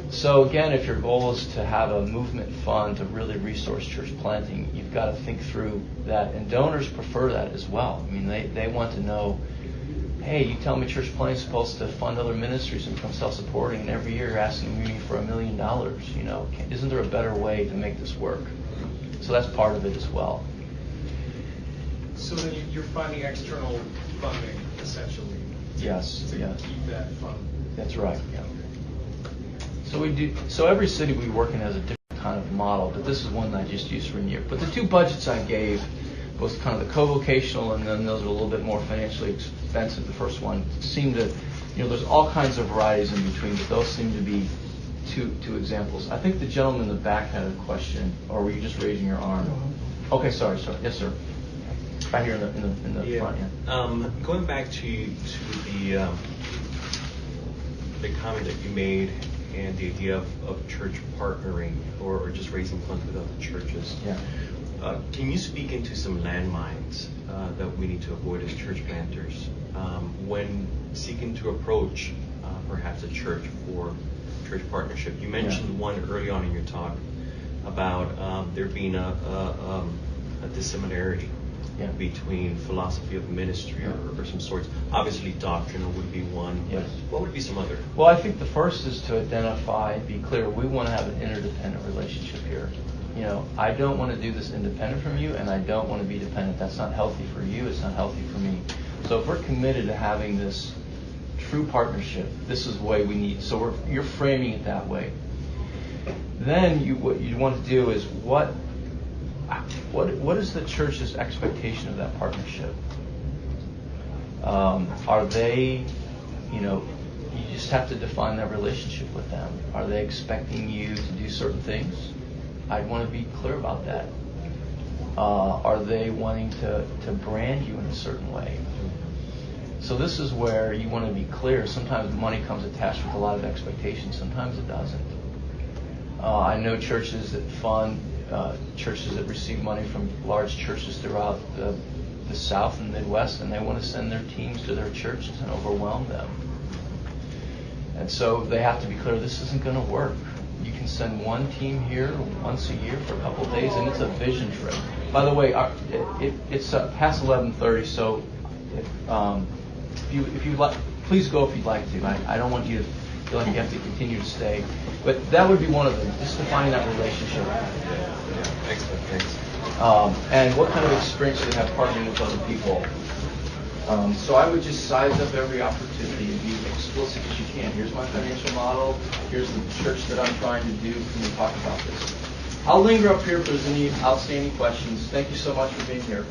So again, if your goal is to have a movement fund to really resource church planting, you've got to think through that. And donors prefer that as well. I mean, they want to know hey, you tell me church planning is supposed to fund other ministries and become self-supporting, and every year you're asking me for $1 million. You know, isn't there a better way to make this work? So that's part of it as well. So then you're finding external funding, essentially. Yes. To keep that fund. That's right. Yeah. So we do. So every city we work in has a different kind of model, but this is one that I just used for a year. But the two budgets I gave was kind of the co-vocational, and then those are a little bit more financially expensive. The first one seemed to, there's all kinds of varieties in between, but those seem to be two examples. I think the gentleman in the back had a question, or were you just raising your arm? Okay, sorry. Yes, sir. Right here in the front. Yeah. Going back to the comment that you made and the idea of church partnering or just raising funds with other churches. Yeah. Can you speak into some landmines that we need to avoid as church planters when seeking to approach perhaps a church for church partnership? You mentioned one early on in your talk about there being a dissimilarity between philosophy of ministry or some sorts. Obviously, doctrinal would be one. Yes. What would be some other? Well, I think the first is to identify and be clear. We want to have an interdependent relationship here. I don't want to do this independent from you, and I don't want to be dependent. That's not healthy for you. It's not healthy for me. So if we're committed to having this true partnership, this is the way we need. So you're framing it that way. Then what you want to do is what is the church's expectation of that partnership? Are they, you just have to define that relationship with them. Are they expecting you to do certain things? I'd want to be clear about that. Are they wanting to brand you in a certain way? So this is where you want to be clear. Sometimes money comes attached with a lot of expectations. Sometimes it doesn't. I know churches that fund churches that receive money from large churches throughout the South and Midwest, and they want to send their teams to their churches and overwhelm them. And so they have to be clear, this isn't going to work. You can send one team here once a year for a couple of days, and it's a vision trip. By the way, it's past 11:30, so if you like, please go if you'd like to. I don't want you to feel like you have to continue to stay. But that would be one of them, just defining that relationship. Excellent, thanks. And what kind of experience do they have partnering with other people? So I would just size up every opportunity and be explicit as you can. Here's my financial model. Here's the church that I'm trying to do. Can we talk about this? I'll linger up here if there's any outstanding questions. Thank you so much for being here.